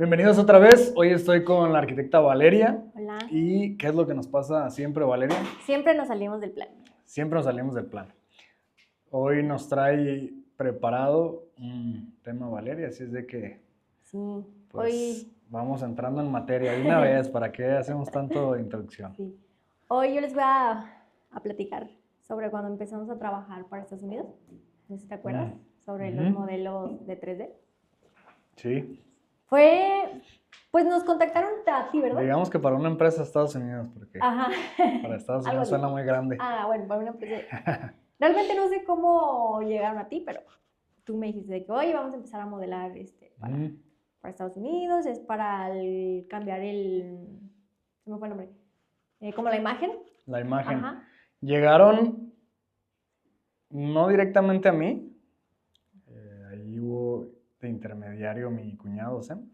Bienvenidos otra vez. Hoy estoy con la arquitecta Valeria. Hola. ¿Y qué es lo que nos pasa siempre, Valeria? Siempre nos salimos del plan. Siempre nos salimos del plan. Hoy nos trae preparado un tema, Valeria, así es de que Sí, pues, hoy... vamos entrando en materia de una vez. ¿Para qué hacemos tanto de introducción? Sí. Hoy yo les voy a platicar sobre cuando empezamos a trabajar para Estados Unidos. No sé si te acuerdas, sobre los modelos de 3D. Sí. Pues nos contactaron a ti, ¿verdad? Digamos que para una empresa de Estados Unidos, porque Ajá. para Estados Algo Unidos suena así. muy grande. Bueno, para una empresa. Realmente no sé cómo llegaron a ti, pero tú me dijiste de que, oye, vamos a empezar a modelar para Estados Unidos, es para cambiar se me fue el nombre, como la imagen. La imagen. Ajá. Llegaron no directamente a mí, ahí hubo de intermediario mi cuñado, Sam.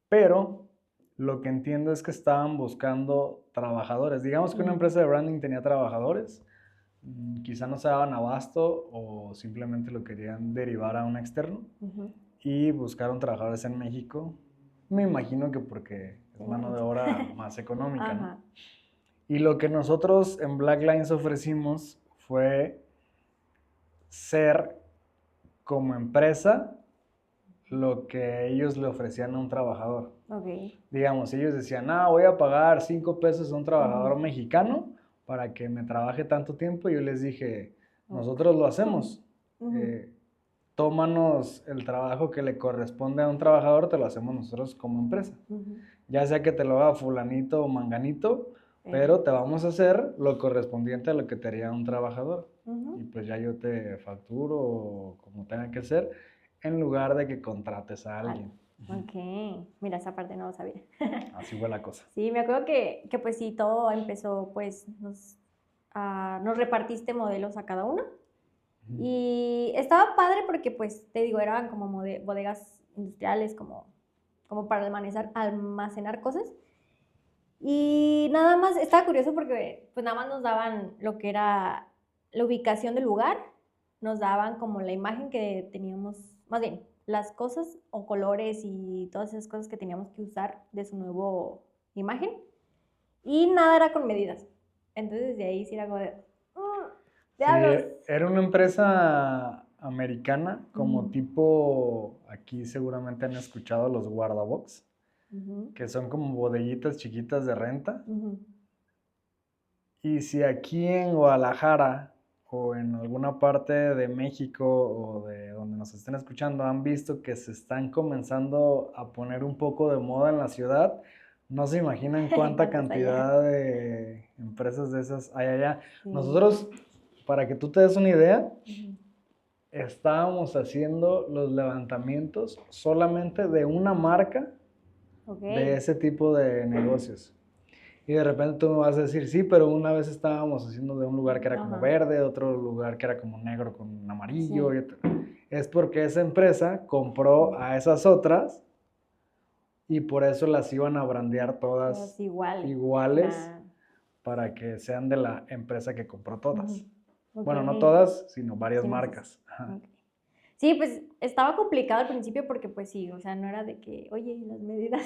Pero lo que entiendo es que estaban buscando trabajadores. Digamos que una empresa de branding tenía trabajadores, quizá no se daban abasto o simplemente lo querían derivar a un externo y buscaron trabajadores en México. Me imagino que porque es mano de obra más económica, ¿no? Y lo que nosotros en Black Lines ofrecimos fue ser como empresa lo que ellos le ofrecían a un trabajador. Digamos, ellos decían, voy a pagar 5 pesos a un trabajador mexicano para que me trabaje tanto tiempo. Y yo les dije, nosotros lo hacemos. Tómanos el trabajo que le corresponde a un trabajador, te lo hacemos nosotros como empresa. Ya sea que te lo haga fulanito o manganito, pero te vamos a hacer lo correspondiente a lo que te haría un trabajador. Y pues ya yo te facturo como tenga que ser, en lugar de que contrates a alguien. Ok, mira, esa parte no lo sabía. Así fue la cosa. Sí, me acuerdo que pues sí, todo empezó, pues nos repartiste modelos a cada uno. Y estaba padre porque pues te digo, eran como bodegas industriales, como para almacenar cosas. Y nada más, estaba curioso porque pues nada más nos daban lo que era la ubicación del lugar, nos daban como la imagen que teníamos, más bien, las cosas o colores y todas esas cosas que teníamos que usar de su nuevo imagen. Y nada era con medidas. Entonces desde ahí sí era como de... Sí, era una empresa americana, como tipo, aquí seguramente han escuchado los guardabox, que son como bodeguitas chiquitas de renta. Y si aquí en Guadalajara o en alguna parte de México o de donde nos estén escuchando han visto que se están comenzando a poner un poco de moda en la ciudad, no se imaginan cuánta cantidad de empresas de esas hay allá. Nosotros, para que tú te des una idea, estábamos haciendo los levantamientos solamente de una marca de ese tipo de negocios. Y de repente tú me vas a decir, sí, pero una vez estábamos haciendo de un lugar que era como verde, otro lugar que era como negro con amarillo. Sí. Es porque esa empresa compró a esas otras y por eso las iban a brandear todas iguales para que sean de la empresa que compró todas. Bueno, no todas, sino varias marcas. Sí, pues estaba complicado al principio porque pues sí, o sea, no era de que, oye, las medidas...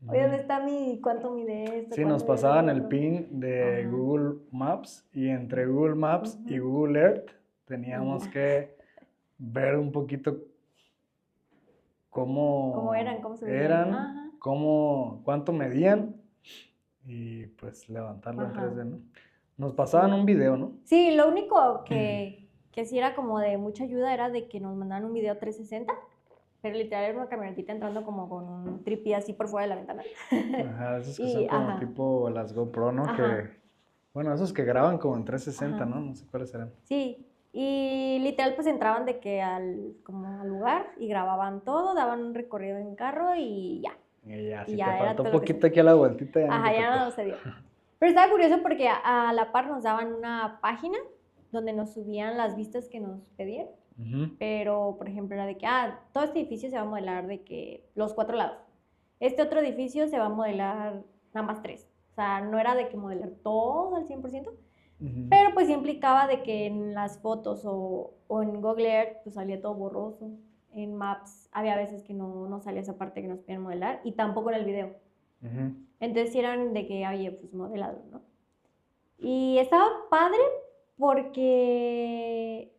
Oye, ¿dónde está cuánto mide esto? Sí, nos pasaban el pin de Google Maps y entre Google Maps y Google Earth teníamos que ver un poquito cómo eran, cómo se veían, cuánto medían y pues levantarlo en 3D, ¿no? Nos pasaban un video, ¿no? Sí, lo único que sí era como de mucha ayuda era de que nos mandaban un video 360. Pero literal era una camionetita entrando como con un tripié así por fuera de la ventana. Ajá, esos que son como tipo las GoPro, ¿no? Bueno, esos que graban como en 360, ¿no? No sé cuáles eran. Sí, y literal pues entraban de que como al lugar y grababan todo, daban un recorrido en carro y ya. Y ya, si te faltó un poquito aquí a la vueltita ya ya no se dio. Pero estaba curioso porque a la par nos daban una página donde nos subían las vistas que nos pedían. Pero, por ejemplo, era de que, todo este edificio se va a modelar de que los 4 lados. Este otro edificio se va a modelar nada más 3. O sea, no era de que modelar todo al 100%, pero pues sí implicaba de que en las fotos o en Google Earth pues salía todo borroso. en Maps había veces que no salía esa parte que nos pedían modelar y tampoco en el video. Entonces sí eran de que, oye, pues modelado, ¿no? Y estaba padre porque,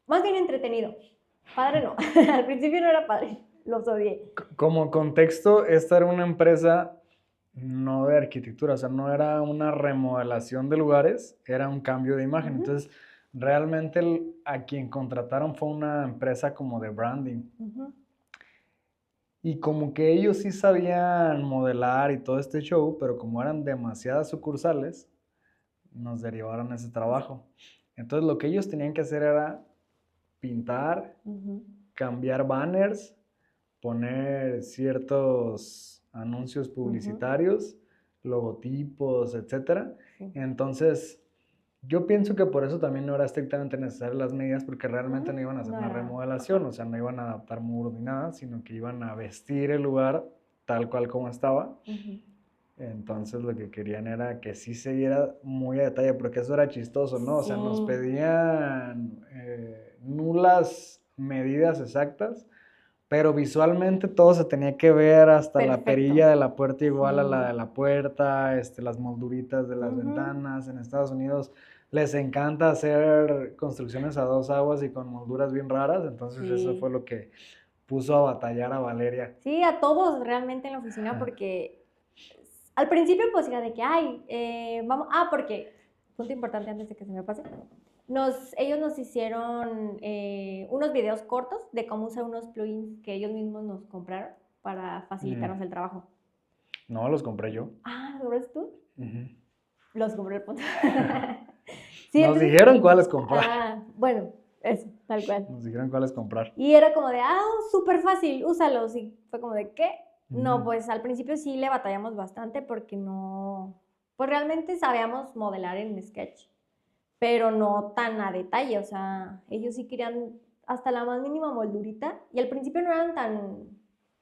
más bien entretenido. Padre no, al principio no era padre, los odié. Como contexto, esta era una empresa no de arquitectura, o sea, no era una remodelación de lugares, era un cambio de imagen. Entonces, realmente a quien contrataron fue una empresa como de branding. Y como que ellos sí sabían modelar y todo este show, pero como eran demasiadas sucursales, nos derivaron ese trabajo. Entonces, lo que ellos tenían que hacer era pintar, cambiar banners, poner ciertos anuncios publicitarios, logotipos, etc. Entonces, yo pienso que por eso también no era estrictamente necesario las medidas, porque realmente no iban a hacer una remodelación, o sea, no iban a adaptar muros ni nada, sino que iban a vestir el lugar tal cual como estaba. Entonces lo que querían era que sí se viera muy a detalle, porque eso era chistoso, ¿no? O sea, nos pedían nulas medidas exactas, pero visualmente todo se tenía que ver, hasta la perilla de la puerta igual a la de la puerta, las molduritas de las ventanas. En Estados Unidos les encanta hacer construcciones a dos aguas y con molduras bien raras, entonces eso fue lo que puso a batallar a Valeria. Sí, a todos realmente en la oficina, porque al principio pues era de que, ay, vamos, porque, punto importante antes de que se me pase, ellos nos hicieron unos videos cortos de cómo usar unos plugins que ellos mismos nos compraron para facilitarnos el trabajo. No, los compré yo. Ah, ¿los compraste tú? Los compré el punto. Sí, nos dijeron cuáles comprar. Bueno, eso, tal cual. Nos dijeron cuáles comprar. Y era como de, súper fácil, úsalos. Y fue como de, ¿qué? No, pues al principio sí le batallamos bastante porque no, pues realmente sabíamos modelar en Sketch, pero no tan a detalle, o sea, ellos sí querían hasta la más mínima moldurita y al principio no eran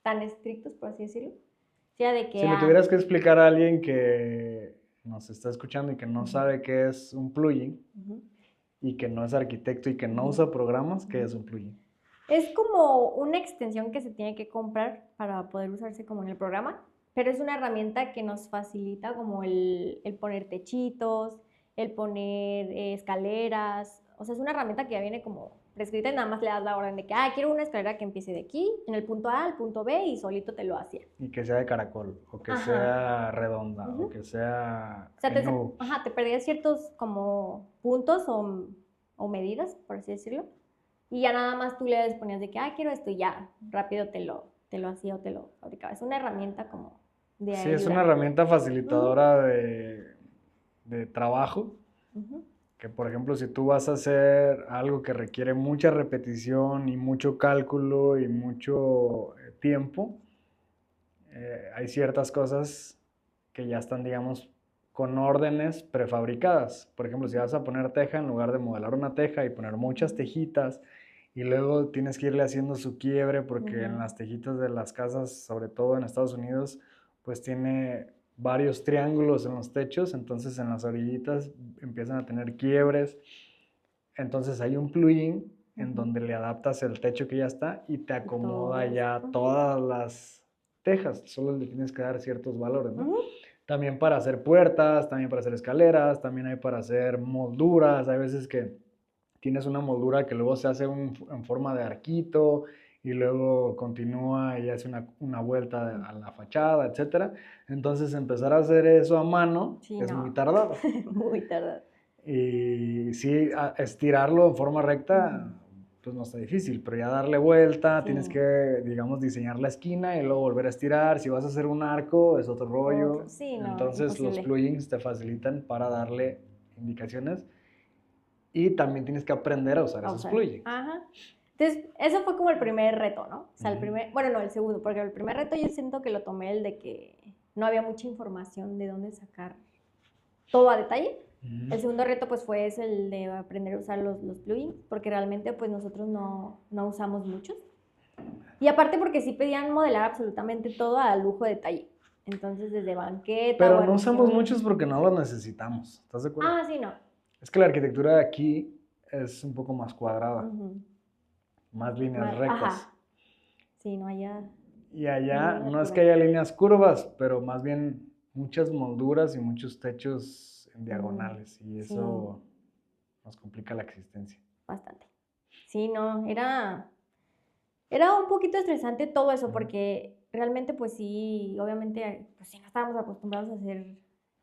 tan estrictos, por así decirlo. O sea, de que, si le tuvieras que explicar a alguien que nos está escuchando y que no sabe qué es un plugin y que no es arquitecto y que no usa programas, ¿qué es un plugin? Es como una extensión que se tiene que comprar para poder usarse como en el programa, pero es una herramienta que nos facilita como el poner techitos, el poner escaleras. O sea, es una herramienta que ya viene como prescrita y nada más le das la orden de que, quiero una escalera que empiece de aquí, en el punto A al punto B, y solito te lo hacía. Y que sea de caracol, o que sea redonda, o que sea... O sea, te perdías ciertos como puntos o medidas, por así decirlo. Y ya nada más tú le ponías de que, quiero esto, y ya rápido te lo hacía o te lo fabricaba. Es una herramienta como de ayuda. Sí, es una herramienta facilitadora de trabajo. Que, por ejemplo, si tú vas a hacer algo que requiere mucha repetición y mucho cálculo y mucho tiempo, hay ciertas cosas que ya están, digamos, con órdenes prefabricadas. Por ejemplo, si vas a poner teja, en lugar de modelar una teja y poner muchas tejitas, y luego tienes que irle haciendo su quiebre, porque en las tejitas de las casas, sobre todo en Estados Unidos, pues tiene varios triángulos en los techos, entonces en las orillitas empiezan a tener quiebres. Entonces hay un plugin en donde le adaptas el techo que ya está y te acomoda ya todas las tejas, solo le tienes que dar ciertos valores, ¿no? También para hacer puertas, también para hacer escaleras, también hay para hacer molduras. Hay veces que tienes una moldura que luego se hace en forma de arquito y luego continúa y hace una vuelta a la fachada, etc. Entonces empezar a hacer eso a mano es muy tardado. Muy tardado. Y sí, estirarlo en forma recta, pues no está difícil, pero ya darle vuelta, tienes que, digamos, diseñar la esquina y luego volver a estirar. Si vas a hacer un arco, es otro rollo. Entonces los plugins te facilitan para darle indicaciones y también tienes que aprender a usar esos plugins. Entonces, eso fue como el primer reto, ¿no? O sea, el segundo, porque el primer reto yo siento que lo tomé el de que no había mucha información de dónde sacar todo a detalle. El segundo reto pues fue ese, el de aprender a usar los plugins, porque realmente pues nosotros no usamos muchos. Y aparte porque sí pedían modelar absolutamente todo a lujo de detalle. Entonces desde banqueta... Pero no usamos muchos porque no los necesitamos, ¿estás de acuerdo? Sí, no. Es que la arquitectura de aquí es un poco más cuadrada. más líneas Más, rectas. ajá. Sí, no allá. Y allá Líneas no es curvas. que haya líneas curvas, pero más bien muchas molduras y muchos techos en diagonales. Y Sí. eso nos complica la existencia. Bastante. Sí, no, era un poquito estresante todo eso, porque realmente, pues sí, obviamente, pues sí, no estábamos acostumbrados a hacer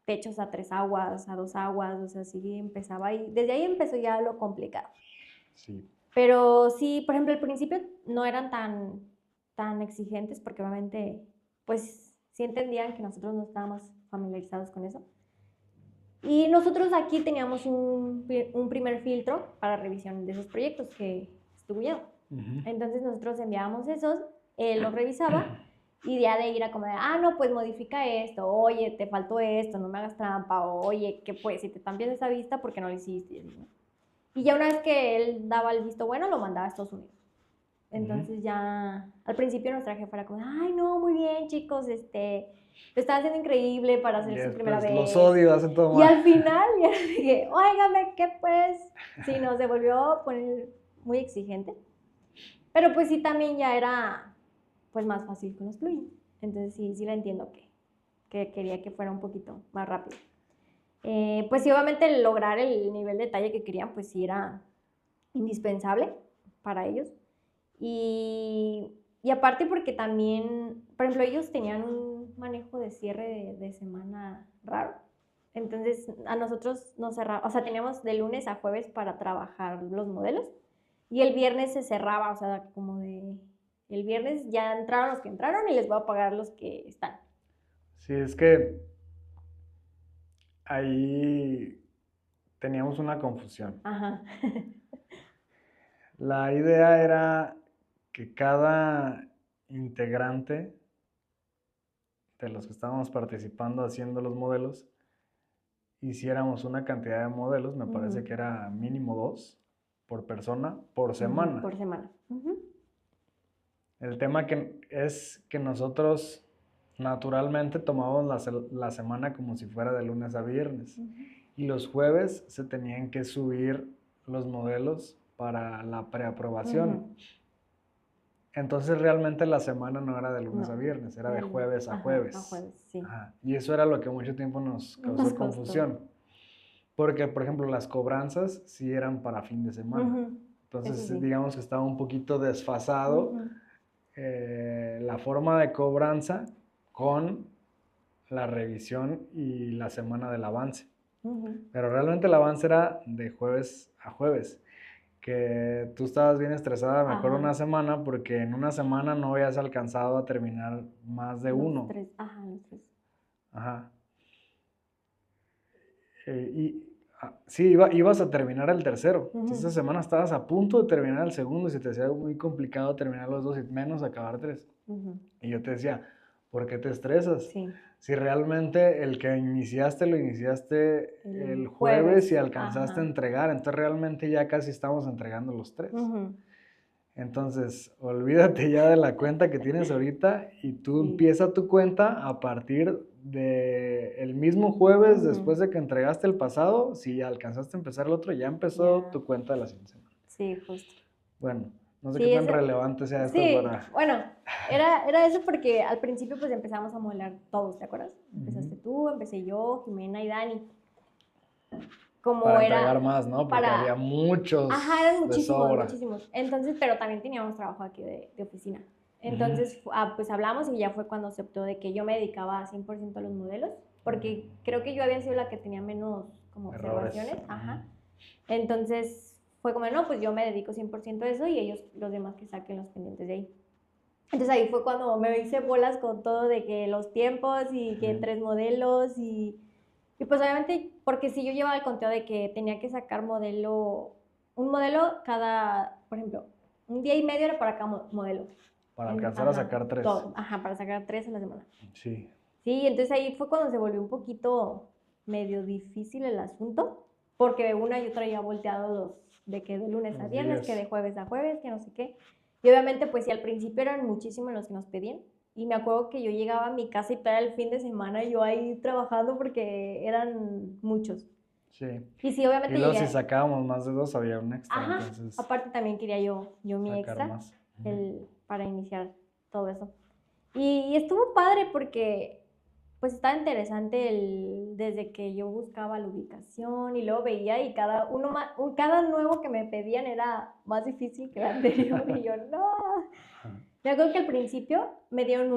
techos a 3 aguas, a 2 aguas, o sea, sí empezaba y desde ahí empezó ya lo complicado. Sí. Pero sí, por ejemplo, al principio no eran tan exigentes, porque obviamente, pues sí entendían que nosotros no estábamos familiarizados con eso. Y nosotros aquí teníamos un primer filtro para revisión de esos proyectos que estuvo lleno. Entonces nosotros enviábamos esos, él los revisaba y ya de ahí era como de, no, pues modifica esto, oye, te faltó esto, no me hagas trampa, o oye, ¿qué pues? Si te cambias esa vista, ¿por qué no lo hiciste? Y ya una vez que él daba el visto bueno, lo mandaba a Estados Unidos. Entonces ya, al principio nuestra jefa era como, ay, no, muy bien, chicos, lo está haciendo increíble para hacer su primera vez. Los odio, hacen todo mal. Y al final ya dije, óigame, ¿qué pues? Sí, nos devolvió a poner muy exigente. Pero pues sí, también ya era pues más fácil con los plugins. Entonces sí la entiendo que quería que fuera un poquito más rápido. Pues sí, obviamente lograr el nivel de detalle que querían, pues sí era indispensable para ellos. Y aparte porque también, por ejemplo, ellos tenían un manejo de cierre de semana raro. Entonces a nosotros nos cerraba, o sea, teníamos de lunes a jueves para trabajar los modelos y el viernes se cerraba, o sea, como de, el viernes ya entraron los que entraron y les voy a pagar los que están. Sí, es que ahí teníamos una confusión. Ajá. La idea era que cada integrante de los que estábamos participando haciendo los modelos, hiciéramos una cantidad de modelos, me parece que era mínimo 2 por persona, por semana. Por semana. El tema es que nosotros naturalmente tomamos la semana como si fuera de lunes a viernes. Y los jueves se tenían que subir los modelos para la preaprobación. Entonces realmente la semana no era de lunes a viernes, era de jueves a jueves. A jueves, sí. Y eso era lo que mucho tiempo nos causó confusión. Porque, por ejemplo, las cobranzas sí eran para fin de semana. Entonces, sí, digamos que estaba un poquito desfasado la forma de cobranza con la revisión y la semana del avance. Pero realmente el avance era de jueves a jueves. Que tú estabas bien estresada, me acuerdo, una semana, porque en una semana no habías alcanzado a terminar más de uno. Los tres. Ajá. Sí, ibas a terminar el tercero. Esta semana estabas a punto de terminar el segundo y se te hacía muy complicado terminar los dos y menos acabar 3. Y yo te decía, ¿por qué te estresas? Sí. Si realmente el que iniciaste lo iniciaste el jueves y alcanzaste a entregar, entonces realmente ya casi estamos entregando los 3. Entonces, olvídate ya de la cuenta que tienes ahorita y tú empieza tu cuenta a partir del mismo jueves después de que entregaste el pasado. Si alcanzaste a empezar el otro, ya empezó tu cuenta de la siguiente semana. Sí, justo. Bueno, no sé qué tan relevante sea esto para... Bueno, era eso porque al principio pues empezamos a modelar todos, ¿te acuerdas? Empezaste tú, empecé yo, Jimena y Dani. Para entregar más, ¿no? Porque había muchos. Eran muchísimos. Entonces, pero también teníamos trabajo aquí de oficina. Entonces, pues hablamos y ya fue cuando se optó de que yo me dedicaba 100% a los modelos, porque creo que yo había sido la que tenía menos como observaciones. Entonces, fue como, no, pues yo me dedico 100% a eso y ellos, los demás, que saquen los pendientes de ahí. Entonces ahí fue cuando me hice bolas con todo de que los tiempos y que 3 modelos y pues obviamente, porque si yo llevaba el conteo de que tenía que sacar un modelo cada, por ejemplo, un día y medio era para cada modelo. Para alcanzar a sacar 3. Para sacar 3 a la semana. Sí. Sí, entonces ahí fue cuando se volvió un poquito medio difícil el asunto, porque una yo traía volteados de que de lunes a viernes, que de jueves a jueves, que no sé qué. Y obviamente, pues sí, al principio eran muchísimos los que nos pedían. Y me acuerdo que yo llegaba a mi casa y todo el fin de semana yo ahí trabajando porque eran muchos. Sí. Y sí, Y obviamente luego si llegué. sacábamos más de 2 había un extra, Ajá, entonces aparte también quería yo mi sacar extra más. para iniciar todo eso. Y estuvo padre porque pues estaba interesante desde que yo buscaba la ubicación y luego veía y cada nuevo que me pedían era más difícil que el anterior y yo no. Me acuerdo que al principio me dieron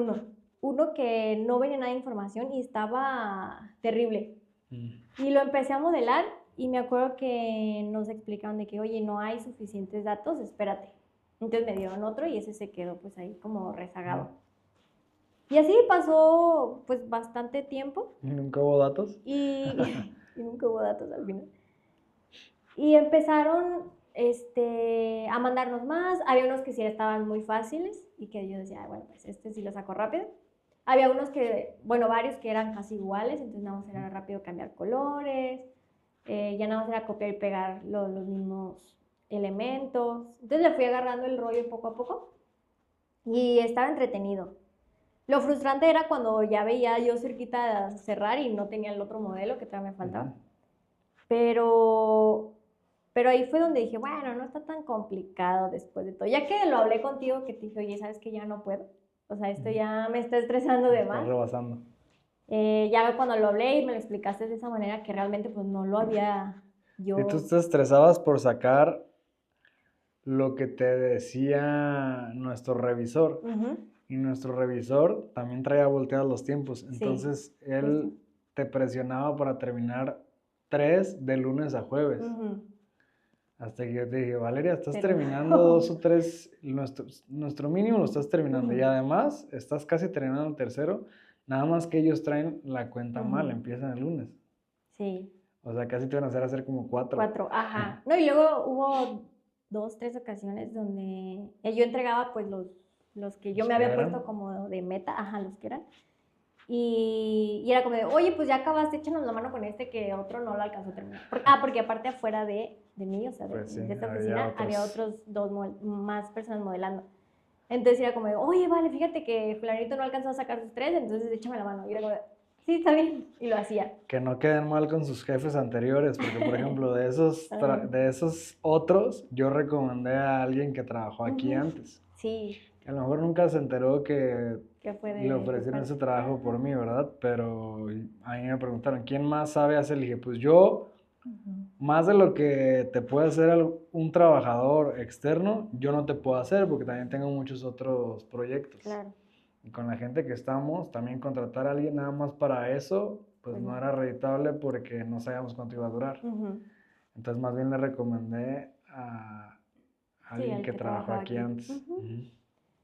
uno que no venía nada de información y estaba terrible. Y lo empecé a modelar y me acuerdo que nos explicaron de que, oye, no hay suficientes datos, espérate. Entonces me dieron otro y ese se quedó pues ahí como rezagado. Y así pasó pues bastante tiempo ¿Y nunca hubo datos? y, y nunca hubo datos al final. Y empezaron a mandarnos más. Había unos que sí estaban muy fáciles y que yo decía, bueno, pues este sí lo saco rápido. Había unos que, bueno, varios que eran casi iguales, entonces nada más era rápido cambiar colores, ya nada más era copiar y pegar los mismos elementos. Entonces le fui agarrando el rollo poco a poco y estaba entretenido. Lo frustrante era cuando ya veía yo cerquita de cerrar y no tenía el otro modelo que todavía me faltaba. Pero ahí fue donde dije, bueno, no está tan complicado después de todo. Ya que lo hablé contigo, que te dije, oye, ¿sabes que ya no puedo? O sea, esto ya me está estresando de Estás más. rebasando. Ya cuando lo hablé y me lo explicaste de esa manera que realmente pues no lo había yo. Y tú te estresabas por sacar lo que te decía nuestro revisor. Y nuestro revisor también traía volteados los tiempos. Entonces, Sí, él justo. te presionaba para terminar 3 de lunes a jueves. Hasta que yo te dije, Valeria, estás Pero terminando 2 o 3, nuestro mínimo lo estás terminando. Y además, estás casi terminando el tercero. Nada más que ellos traen la cuenta mal, empiezan el lunes. Sí. O sea, casi te van a hacer como 4. 4, ajá. No, y luego hubo 2, 3 ocasiones donde yo entregaba pues los que yo me había puesto como de meta, ajá, los que eran. Y era como de, oye, pues ya acabaste, échanos la mano con este que otro no lo alcanzó a terminar. Porque aparte afuera de mí, o sea, Pues sí, de esta había oficina, otros. había otros más personas modelando. Entonces era como de, oye, vale, fíjate que fulanito no alcanzó a sacar sus 3, entonces échame la mano. Y era como de, sí, está bien. Y lo hacía. Que no queden mal con sus jefes anteriores, porque por ejemplo, de esos otros, yo recomendé a alguien que trabajó aquí antes. Sí. A lo mejor nunca se enteró que fue le ofrecieron ese trabajo por mí, ¿verdad? Pero a mí me preguntaron, ¿quién más sabe hacer? Le dije, pues yo, más de lo que te puede hacer un trabajador externo, yo no te puedo hacer porque también tengo muchos otros proyectos. Claro. Y con la gente que estamos, también contratar a alguien nada más para eso, pues no era rentable porque no sabíamos cuánto iba a durar. Entonces más bien le recomendé a alguien que trabajó aquí antes.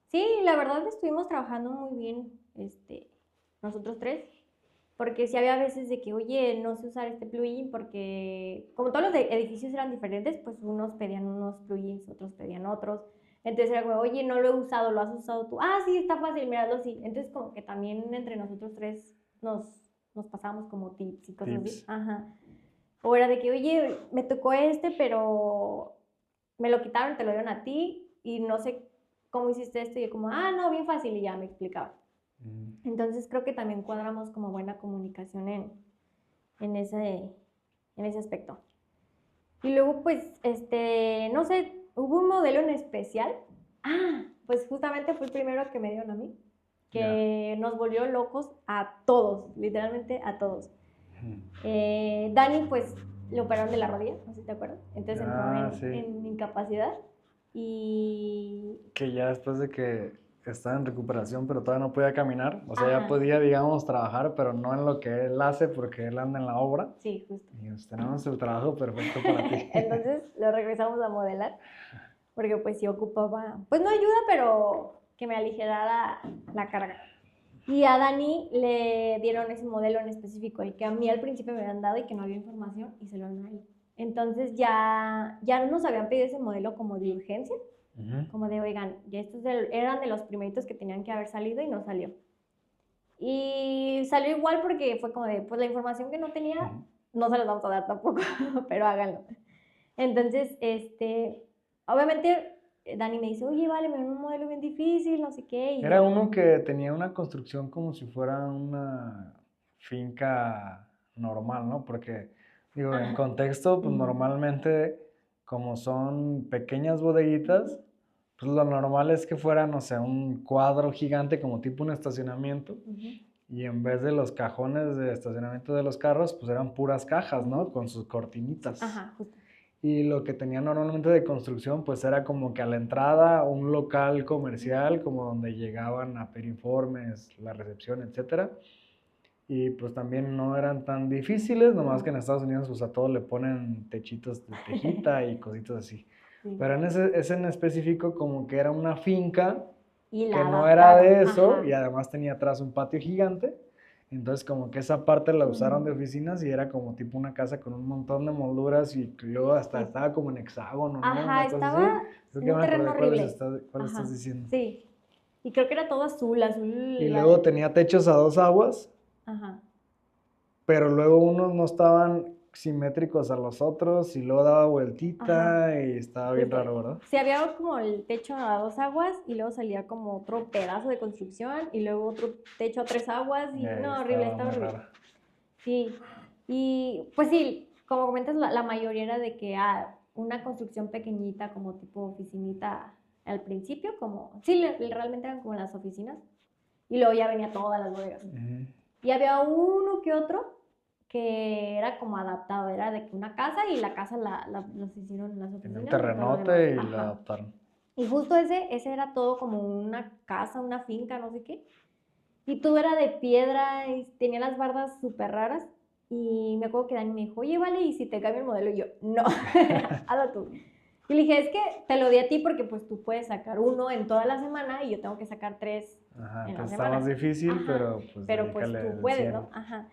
Sí, la verdad estuvimos trabajando muy bien, nosotros tres, porque sí había veces de que, oye, no sé usar este plugin porque como todos los edificios eran diferentes, pues unos pedían unos plugins, otros pedían otros. Entonces era como, oye, no lo he usado, ¿lo has usado tú? Ah, sí, está fácil, míralo, sí. Entonces como que también entre nosotros tres nos pasábamos como tips y cosas así. Ajá. O era de que, oye, me tocó pero me lo quitaron, te lo dieron a ti y no sé cómo hiciste esto. Y yo como, ah, no, bien fácil y ya me explicaba. Entonces creo que también cuadramos como buena comunicación en ese aspecto. Y luego pues, no sé, hubo un modelo en especial. Ah, pues justamente fue el primero que me dieron a mí, que nos volvió locos a todos, literalmente a todos. Dani pues le operaron de la rodilla, no sé si te acuerdas, entonces entró en incapacidad y... Que ya después de que estaba en recuperación, pero todavía no podía caminar, o sea, ya podía, digamos, trabajar, pero no en lo que él hace porque él anda en la obra. Sí, justo. Y pues, tenemos el trabajo perfecto para ti. Entonces lo regresamos a modelar, porque pues sí ocupaba, pues no ayuda, pero que me aligerara la carga. Y a Dani le dieron ese modelo en específico, el que a mí al principio me habían dado y que no había información, y se lo dieron a él. Entonces ya nos habían pedido ese modelo como de urgencia, como de, oigan, ya estos eran de los primeritos que tenían que haber salido y no salió. Y salió igual porque fue como de, pues la información que no tenía, no se las vamos a dar tampoco, pero háganlo. Entonces, obviamente Dani me dice, oye, vale, me dio un modelo bien difícil, no sé qué. Era uno que tenía una construcción como si fuera una finca normal, ¿no? Porque Digo, en Ajá. contexto, pues normalmente, como son pequeñas bodeguitas, pues lo normal es que fuera, no sé, un cuadro gigante como tipo un estacionamiento, Ujú. y en vez de los cajones de estacionamiento de los carros, pues eran puras cajas, ¿no? Ujú. Con sus cortinitas. Ajá, justo. Y lo que tenía normalmente de construcción, pues era como que a la entrada un local comercial, como donde llegaban a pedir informes, la recepción, etcétera. Y pues también no eran tan difíciles, nomás que en No. Estados Unidos pues a todo le ponen techitos de tejita y cositas así. Sí. Pero en ese en específico como que era una finca Y que la no era adaptaron. de eso y Ajá. además tenía atrás un patio gigante. Entonces como que esa parte la usaron de Ujú. oficinas y era como tipo una casa con un montón de molduras y luego hasta Sí. estaba como en hexágono, ¿no? Ajá, Una cosa estaba así. Creo en que un me terreno acordé horrible. cuál estás Ajá, diciendo. sí. Y creo que era todo azul, Y azul. luego tenía techos a dos aguas, Ajá. pero luego unos no estaban simétricos a los otros y luego daba Ajá. vueltita y estaba bien Justo. raro, ¿verdad? Sí, había como el techo a dos aguas y luego salía como otro pedazo de construcción y luego otro techo a tres aguas y no, horrible, Estaba estaba muy horrible. rara. Sí, y pues sí, como comentas, la mayoría era de que una construcción pequeñita como tipo oficinita al principio, como, sí, realmente eran como las oficinas y luego ya venía todas las bodegas. Ujú. Y había uno que otro que era como adaptado, era de que una casa y la casa los hicieron en las Tenía un oficinas y todo lo demás. terrenote y lo Ajá. adaptaron. Y justo ese era todo como una casa, una finca, no sé qué. Y todo era de piedra y tenía las bardas súper raras. Y me acuerdo que Dani me dijo, oye, vale, ¿y si te cambio el modelo? Y yo, no, hazlo tú. Y le dije, es que te lo di a ti porque pues tú puedes sacar uno en toda la semana y yo tengo que sacar tres Ajá, en la entonces está más semana. difícil, Ajá, pero pues pero pues dedícale tú el puedes, 100. ¿no? Ajá.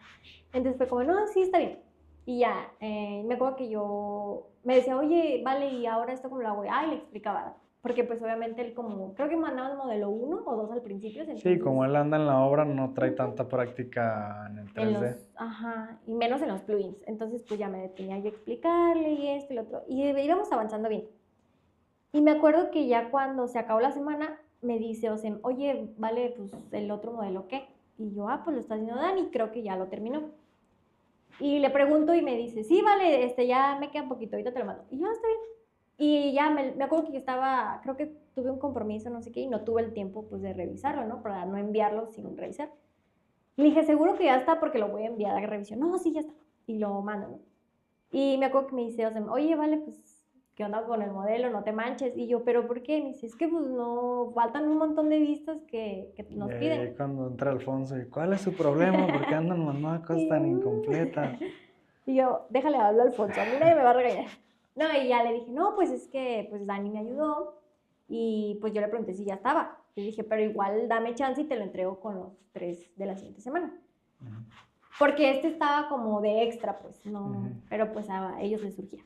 Entonces fue como, no, sí, está bien. Y ya, me acuerdo que yo me decía, oye, vale, ¿y ahora esto cómo lo hago? Y le explicaba. Porque pues obviamente él como, creo que mandaba el modelo uno o dos al principio, Sí, como entonces, él anda en la obra, no trae ujú, tanta práctica en el en 3D. ajá, y menos en los plugins. Entonces pues ya me detenía yo a explicarle y esto y lo otro. Y íbamos avanzando bien. Y me acuerdo que ya cuando se acabó la semana, me dice, o sea, oye, vale, pues el otro modelo, ¿qué? Y yo, pues lo está haciendo Dani, creo que ya lo terminó. Y le pregunto y me dice, sí, vale, ya me queda un poquito, ahorita te lo mando. Y yo, está bien. Y ya me acuerdo que yo estaba, creo que tuve un compromiso, no sé qué, y no tuve el tiempo pues de revisarlo, ¿no? Para no enviarlo sin revisar. Y le dije, seguro que ya está porque lo voy a enviar a revisión. No, sí, ya está. Y lo mando, ¿no? Y me acuerdo que me dice, o sea, oye, vale, pues, ¿qué onda con el modelo? No te manches. Y yo, ¿pero por qué? Me dice, es que pues no, faltan un montón de vistas que Y nos ahí piden. cuando entra Alfonso, ¿y cuál es su problema? ¿Por qué andan mandando cosas Y yo, tan incompletas? y yo, déjale hablar a Alfonso, a mí nadie me va a regañar. No, y ya le dije, no, pues es que pues Dani me ayudó y pues yo le pregunté si ya estaba. Le dije, pero igual dame chance y te lo entrego con los tres de la siguiente semana. Porque este estaba como de extra, pues, no, pero pues a ellos les surgía.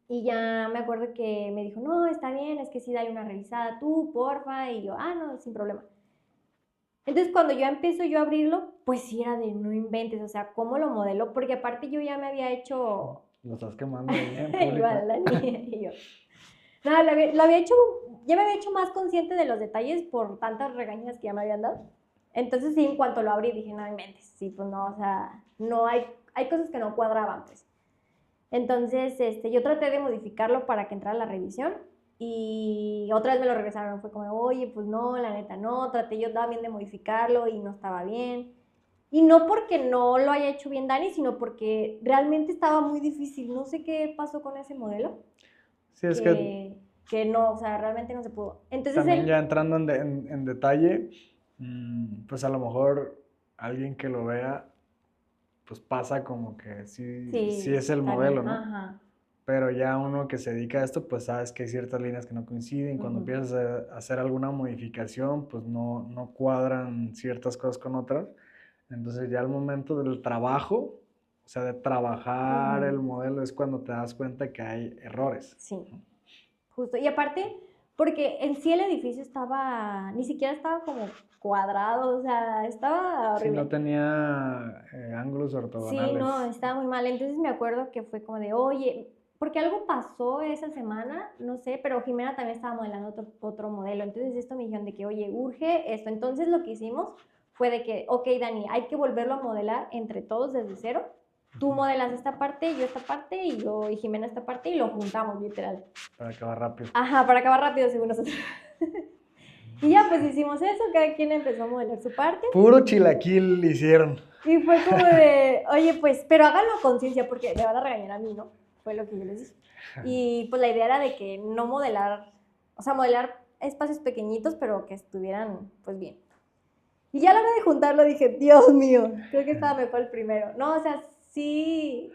Y ya me acuerdo que me dijo, no, está bien, es que sí, dale una revisada tú, porfa. Y yo, no, sin problema. Entonces, cuando yo empiezo yo a abrirlo, pues sí era de no inventes, o sea, ¿cómo lo modelo? Porque aparte yo ya me había hecho Lo estás quemando ahí en público. igual la niña y yo. No, lo había hecho, ya me había hecho más consciente de los detalles por tantas regañas que ya me habían dado. Entonces sí, en cuanto lo abrí dije, no inventes, sí, pues no, o sea, no hay cosas que no cuadraban, pues. Entonces, yo traté de modificarlo para que entrara la revisión y otra vez me lo regresaron. Fue como, oye, pues no, la neta no, traté yo también de modificarlo y no estaba bien. Y no porque no lo haya hecho bien Dani, sino porque realmente estaba muy difícil. No sé qué pasó con ese modelo, Sí, es que que no, o sea, realmente no se pudo. Entonces también ya él, entrando en detalle, pues a lo mejor alguien que lo vea, pues pasa como que sí sí, es el está bien, modelo, ¿no? ajá. Pero ya uno que se dedica a esto, pues sabes que hay ciertas líneas que no coinciden. Cuando Uh-huh. empiezas a hacer alguna modificación, pues no cuadran ciertas cosas con otras. Entonces ya al momento del trabajo, o sea, de trabajar el Uh-huh. modelo, es cuando te das cuenta que hay errores. Sí. Justo. Y aparte, porque en sí el edificio ni siquiera estaba como cuadrado, o sea, estaba Sí, no horrible. tenía ángulos Sí, no, ortogonales. estaba muy mal. Entonces me acuerdo que fue como de, oye, porque algo pasó esa semana, no sé, pero Jimena también estaba modelando otro modelo. Entonces esto me dijeron de que, oye, urge esto. Entonces lo que hicimos fue de que, ok, Dani, hay que volverlo a modelar entre todos desde cero tú modelas esta parte, yo esta parte, y yo y Jimena esta parte, y lo juntamos, literal. Para acabar rápido. Ajá, para acabar rápido, según nosotros. Y ya, pues hicimos eso, cada quien empezó a modelar su parte. Puro chilaquil hicieron. Y fue como de, oye, pues, pero háganlo a conciencia, porque me van a regañar a mí, ¿no? Fue lo que yo les dije. Y pues la idea era de que no modelar, o sea, modelar espacios pequeñitos, pero que estuvieran, pues, bien. Y ya a la hora de juntarlo dije, Dios mío, creo que estaba mejor el primero. No, o sea, sí,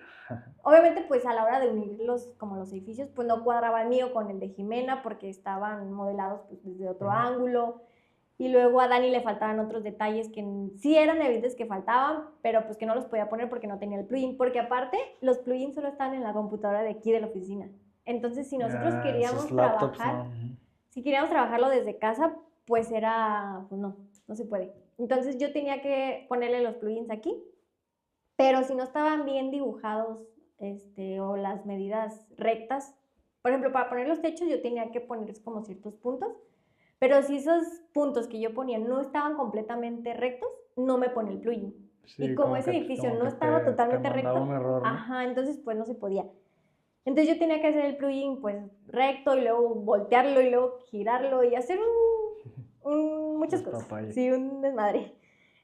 obviamente pues a la hora de unir como los edificios, pues no cuadraba el mío con el de Jimena porque estaban modelados pues desde otro ángulo. Y luego a Dani le faltaban otros detalles que sí eran evidentes que faltaban, pero pues que no los podía poner porque no tenía el plugin. Porque aparte, los plugins solo están en la computadora de aquí de la oficina. Entonces, si nosotros queríamos trabajar, si queríamos trabajarlo desde casa, pues era, pues no se puede. Entonces yo tenía que ponerle los plugins aquí, pero si no estaban bien dibujados o las medidas rectas, por ejemplo, para poner los techos yo tenía que poner como ciertos puntos, pero si esos puntos que yo ponía no estaban completamente rectos, no me pone el plugin. Sí, y como ese edificio no estaba totalmente recto, un error, ¿no? Ajá, entonces pues no se podía. Entonces yo tenía que hacer el plugin pues recto y luego voltearlo y luego girarlo y hacer muchas cosas. Sí, un desmadre.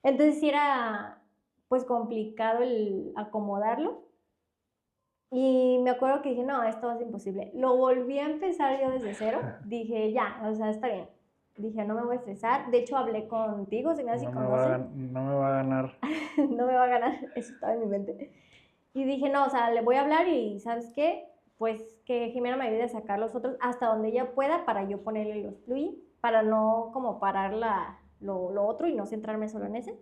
Entonces sí era pues complicado el acomodarlo. Y me acuerdo que dije, no, esto va a ser imposible. Lo volví a empezar yo desde cero. Dije, ya, o sea, está bien. Dije, no me voy a estresar. De hecho, hablé contigo, se me hace conocen. No me va a ganar. No me va a ganar, eso estaba en mi mente. Y dije, no, o sea, le voy a hablar y ¿sabes qué? Pues que Jimena me ayude a sacar los otros hasta donde ella pueda para yo ponerle los plugins, para no como parar lo otro y no centrarme solo en ese.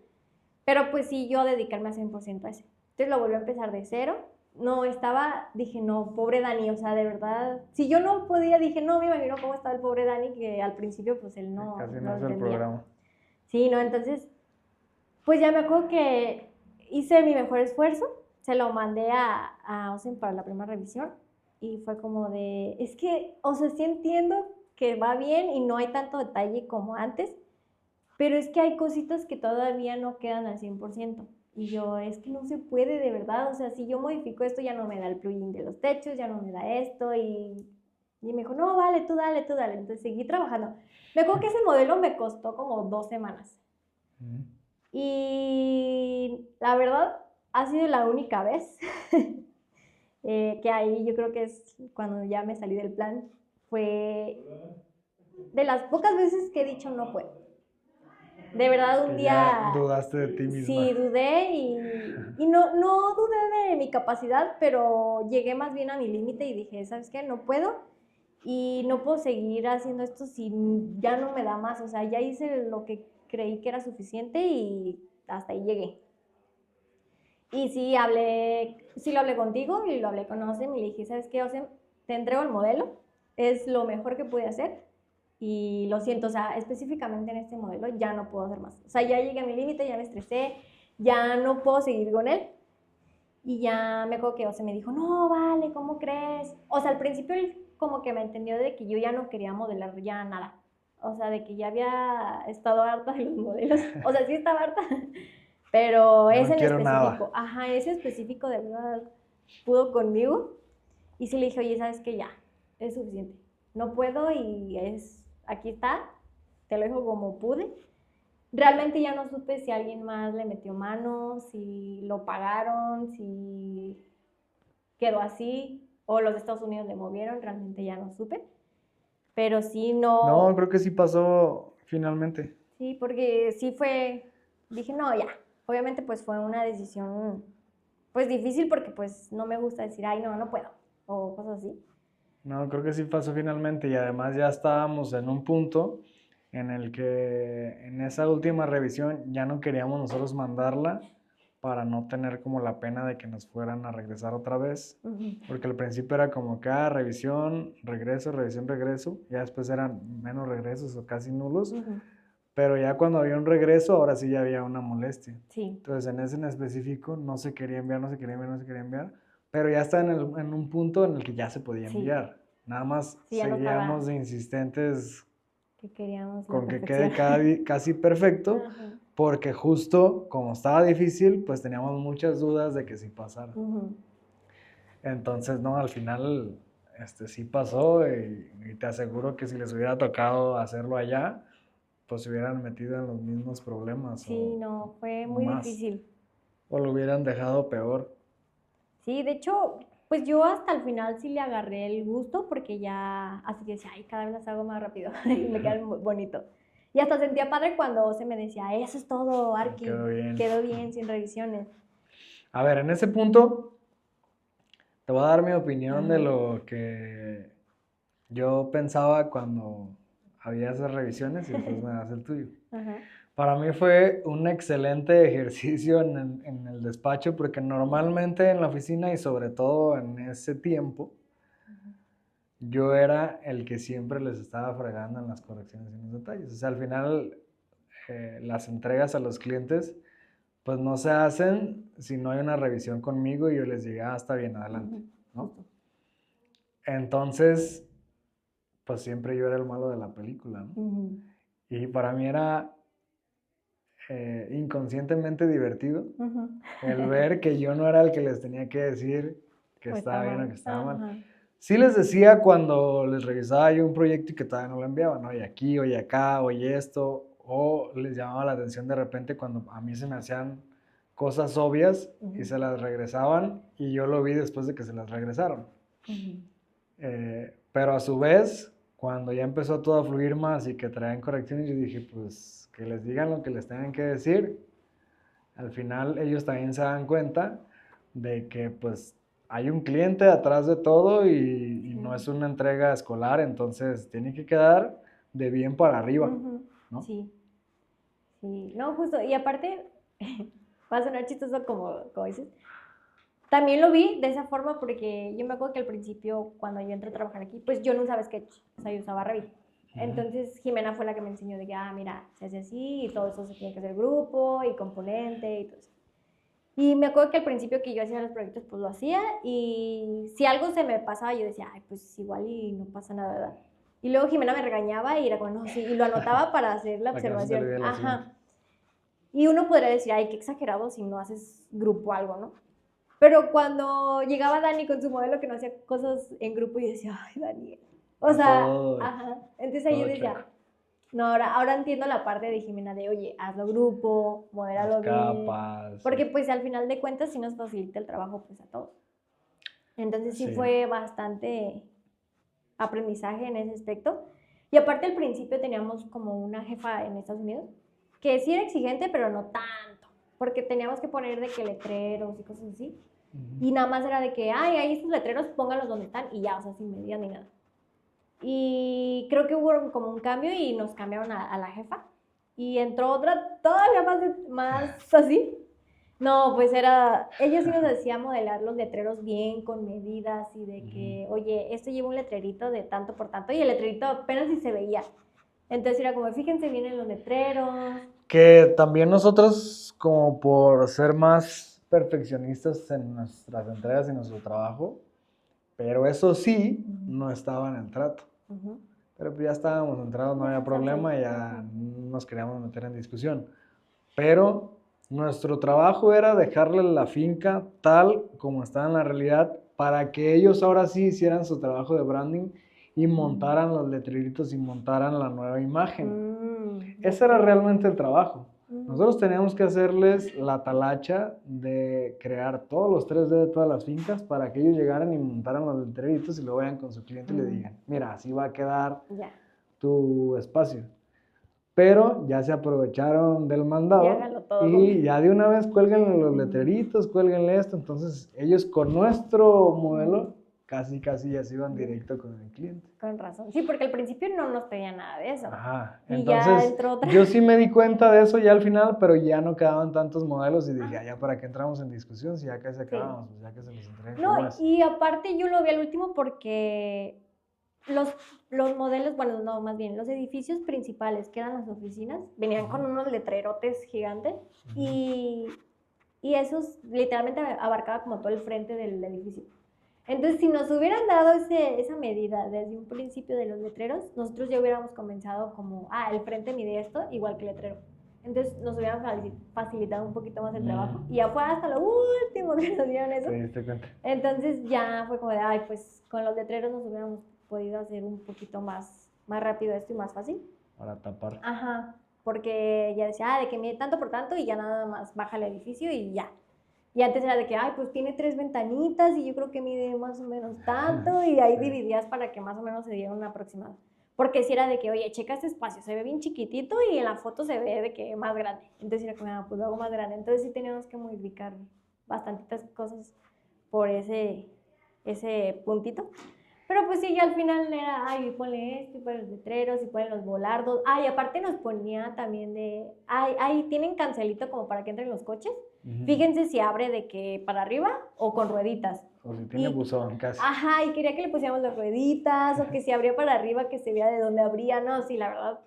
Pero pues sí, yo dedicarme a 100% a ese. Entonces lo volví a empezar de cero. No estaba, dije, no, pobre Dani, o sea, de verdad, si yo no podía, dije, no, me imagino cómo estaba el pobre Dani, que al principio pues él no casi no hace el programa. Sí, no, entonces, pues ya me acuerdo que hice mi mejor esfuerzo, se lo mandé a Osen para la primera revisión y fue como de, es que, o sea, sí entiendo que va bien y no hay tanto detalle como antes, pero es que hay cositas que todavía no quedan al 100%. Y yo, es que no se puede de verdad, o sea, si yo modifico esto ya no me da el plugin de los techos, ya no me da esto y me dijo, no, vale, tú dale. Entonces seguí trabajando. Me acuerdo que ese modelo me costó como 2 semanas. Y la verdad, ha sido la única vez que ahí yo creo que es cuando ya me salí del plan. Fue de las pocas veces que he dicho no puedo. De verdad, un día... dudaste de ti misma. Sí, dudé y no dudé de mi capacidad, pero llegué más bien a mi límite y dije, ¿sabes qué? No puedo y no puedo seguir haciendo esto si ya no me da más. O sea, ya hice lo que creí que era suficiente y hasta ahí llegué. Y sí, lo hablé contigo y lo hablé con Osem y le dije, ¿sabes qué, Osem? Te entrego el modelo, es lo mejor que pude hacer. Y lo siento, o sea, específicamente en este modelo ya no puedo hacer más. O sea, ya llegué a mi límite, ya me estresé, ya no puedo seguir con él. Y ya me acuerdo que Ose me dijo, no, vale, ¿cómo crees? O sea, al principio él como que me entendió de que yo ya no quería modelar ya nada. O sea, de que ya había estado harta de los modelos. O sea, sí estaba harta, pero ese en específico. Nada. Ajá, ese específico de verdad pudo conmigo. Y sí le dije, oye, ¿sabes qué? Ya, es suficiente. No puedo y aquí está, te lo dejo como pude. Realmente ya no supe si alguien más le metió mano, si lo pagaron, si quedó así, o los de Estados Unidos le movieron, realmente ya no supe. Pero sí no... No, creo que sí pasó finalmente. Sí, porque sí dije, no, ya. Obviamente pues fue una decisión pues difícil porque pues no me gusta decir, ay, no puedo, o cosas así. No, creo que sí pasó finalmente y además ya estábamos en un punto en el que en esa última revisión ya no queríamos nosotros mandarla para no tener como la pena de que nos fueran a regresar otra vez, porque al principio era como que revisión, regreso, ya después eran menos regresos o casi nulos, pero ya cuando había un regreso ahora sí ya había una molestia. Sí. Entonces en ese en específico no se quería enviar, pero ya está en un punto en el que ya se podía enviar. Nada más seguíamos de insistentes que queríamos con que quede casi perfecto, porque justo como estaba difícil, pues teníamos muchas dudas de que sí pasara. Entonces, no, al final sí pasó y te aseguro que si les hubiera tocado hacerlo allá, pues se hubieran metido en los mismos problemas Sí, no, fue o muy más, difícil. o lo hubieran dejado peor. Sí, de hecho, pues yo hasta el final sí le agarré el gusto porque ya así que decía, ay, cada vez las hago más rápido y me quedan muy bonito. Y hasta sentía padre cuando se me decía, eso es todo, Arqui, Quedó bien. sin revisiones. A ver, en ese punto te voy a dar mi opinión de Ajá. lo que yo pensaba cuando había esas revisiones y después me das el tuyo. Ajá. Para mí fue un excelente ejercicio en el despacho porque normalmente en la oficina y sobre todo en ese tiempo, yo era el que siempre les estaba fregando en las correcciones y en los detalles. O sea, al final las entregas a los clientes pues no se hacen si no hay una revisión conmigo y yo les diga, ah, está bien, adelante, ¿no? Entonces, pues siempre yo era el malo de la película, ¿no? Y para mí era inconscientemente divertido el ver que yo no era el que les tenía que decir que O estaba bien o mal. que estaba Ajá. mal. Sí les decía cuando les revisaba yo un proyecto y que todavía no lo enviaban, oye aquí, oye acá, oye esto, o les llamaba la atención de repente cuando a mí se me hacían cosas obvias y se las regresaban y yo lo vi después de que se las regresaron. Pero a su vez, cuando ya empezó todo a fluir más y que traían correcciones, yo dije, pues que les digan lo que les tengan que decir. Al final ellos también se dan cuenta de que pues hay un cliente atrás de todo y no es una entrega escolar, entonces tiene que quedar de bien para arriba, ¿no? Sí, sí, no, justo, y aparte, va a sonar chistoso como dices, también lo vi de esa forma porque yo me acuerdo que al principio, cuando yo entré a trabajar aquí, pues yo no usaba Sketch, o sea, yo usaba Revit. Entonces Jimena fue la que me enseñó de que, ah, mira, se hace así y todo eso se tiene que hacer grupo y componente y todo eso. Y me acuerdo que al principio que yo hacía los proyectos, pues lo hacía y si algo se me pasaba, yo decía, ay, pues igual y no pasa nada, ¿verdad? Y luego Jimena me regañaba y era como, no, sí, y lo anotaba para hacer la Para que no se te observación. olvide la siguiente. Ajá. Y uno podría decir, ay, qué exagerado si no haces grupo o algo, ¿no? Pero cuando llegaba Dani con su modelo que no hacía cosas en grupo, yo decía, ay, Daniel. O sea, ajá. Entonces ahí yo decía, no, ahora entiendo la parte de Jimena de, oye, hazlo grupo, modéralo bien. Capas. Porque pues al final de cuentas sí nos facilita el trabajo pues a todos. Entonces sí fue bastante aprendizaje en ese aspecto. Y aparte al principio teníamos como una jefa en Estados Unidos que sí era exigente, pero no tanto. Porque teníamos que poner de que letreros y cosas así. Y nada más era de que, ay, ahí estos letreros, pónganlos donde están y ya, o sea, sin medidas ni nada. Y creo que hubo como un cambio y nos cambiaron a la jefa. Y entró otra todavía más así. No, pues ella sí nos decía modelar los letreros bien, con medidas y de que, oye, esto lleva un letrerito de tanto por tanto y el letrerito apenas si se veía. Entonces era como, fíjense bien en los letreros. Que también nosotros, como por ser más perfeccionistas en nuestras entregas y nuestro trabajo, pero eso sí, no estaba en el trato. Pero pues ya estábamos entrados, no había problema, ya nos queríamos meter en discusión. Pero nuestro trabajo era dejarle la finca tal como está en la realidad para que ellos ahora sí hicieran su trabajo de branding y montaran los letreritos y montaran la nueva imagen. Ese era realmente el trabajo. Nosotros teníamos que hacerles la talacha de crear todos los 3D de todas las fincas para que ellos llegaran y montaran los letreritos y lo vayan con su cliente y le digan, mira, así va a quedar tu espacio. Pero ya se aprovecharon del mandado y ya de una vez cuélguenle los letreritos, cuélguenle esto. Entonces ellos con nuestro modelo casi ya se iban directo con el cliente. Con razón. Sí, porque al principio no nos pedía nada de eso. Ajá. Y entonces ya entró otra. yo sí me di cuenta de eso ya al final, pero ya no quedaban tantos modelos y dije, ya para qué entramos en discusión si ya casi acabamos, pues ya que se los entregué. No, y aparte yo lo vi al último porque los modelos, bueno, no, más bien, los edificios principales, que eran las oficinas, venían con unos letrerotes gigantes y esos literalmente abarcaba como todo el frente del edificio. Entonces, si nos hubieran dado esa medida desde un principio de los letreros, nosotros ya hubiéramos comenzado como, el frente mide esto, igual que el letrero. Entonces nos hubieran facilitado un poquito más el trabajo. Y ya fue hasta lo último que nos dieron eso. ¿Te diste cuenta? Entonces ya fue como de, ay, pues con los letreros nos hubiéramos podido hacer un poquito más rápido esto y más fácil. Para tapar. Ajá, porque ya decía, de que mide tanto por tanto y ya nada más baja el edificio y ya. Y antes era de que, ay, pues tiene 3 ventanitas y yo creo que mide más o menos tanto y ahí dividías para que más o menos se diera un aproximado. Porque si era de que, oye, checa este espacio, se ve bien chiquitito y en la foto se ve de que más grande. Entonces era como, pues lo hago más grande. Entonces sí teníamos que modificar bastantitas cosas por ese puntito. Pero pues sí, ya al final era, ay, ponle esto, y ponle los letreros, y ponle los volardos. Ay, aparte nos ponía también de, ay, tienen cancelito como para que entren los coches. Fíjense si abre de que para arriba o con rueditas. O si tiene buzón, casi. Ajá, y quería que le pusiéramos las rueditas, o que si abría para arriba, que se viera de dónde abría. No, sí, la verdad,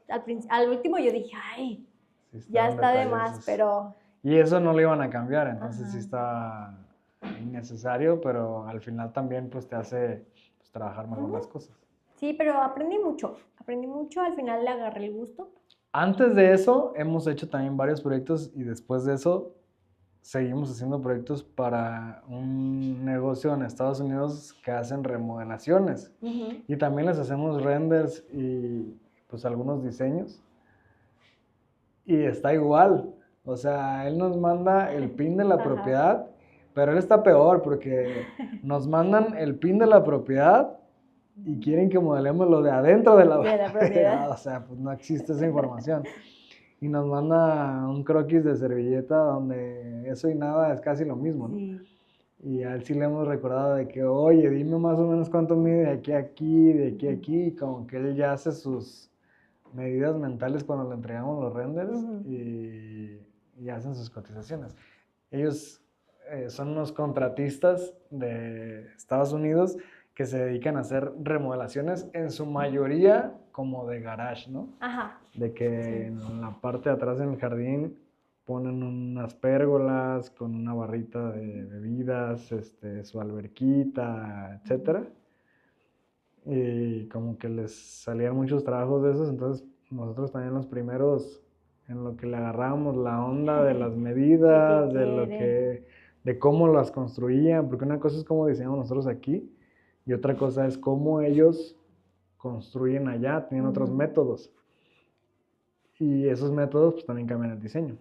al último yo dije, ay, sí ya está de más, pero... Y eso no lo iban a cambiar, entonces sí está innecesario, pero al final también pues te hace pues, trabajar mejor las cosas. Sí, pero aprendí mucho, al final le agarré el gusto. Antes de eso hemos hecho también varios proyectos y después de eso seguimos haciendo proyectos para un negocio en Estados Unidos que hacen remodelaciones. Y también les hacemos renders y pues algunos diseños. Y está igual. O sea, él nos manda el PIN de la propiedad, pero él está peor porque nos mandan el PIN de la propiedad y quieren que modelemos lo de adentro de la propiedad. O sea, pues no existe esa información. Y nos manda un croquis de servilleta donde eso y nada es casi lo mismo, ¿no? Sí. Y a él sí le hemos recordado de que, oye, dime más o menos cuánto mide de aquí a aquí, de aquí a aquí, y como que él ya hace sus medidas mentales cuando le entregamos los renders y hacen sus cotizaciones. Ellos son unos contratistas de Estados Unidos que se dedican a hacer remodelaciones, en su mayoría como de garage, ¿no? Ajá. De que en la parte de atrás en el jardín ponen unas pérgolas con una barrita de bebidas, su alberquita, etcétera. Y como que les salían muchos trabajos de esos, entonces nosotros también los primeros en lo que le agarrábamos la onda de las medidas, de cómo las construían, porque una cosa es cómo diseñamos nosotros aquí y otra cosa es cómo ellos construyen allá, tienen otros métodos. Y esos métodos pues también cambian el diseño.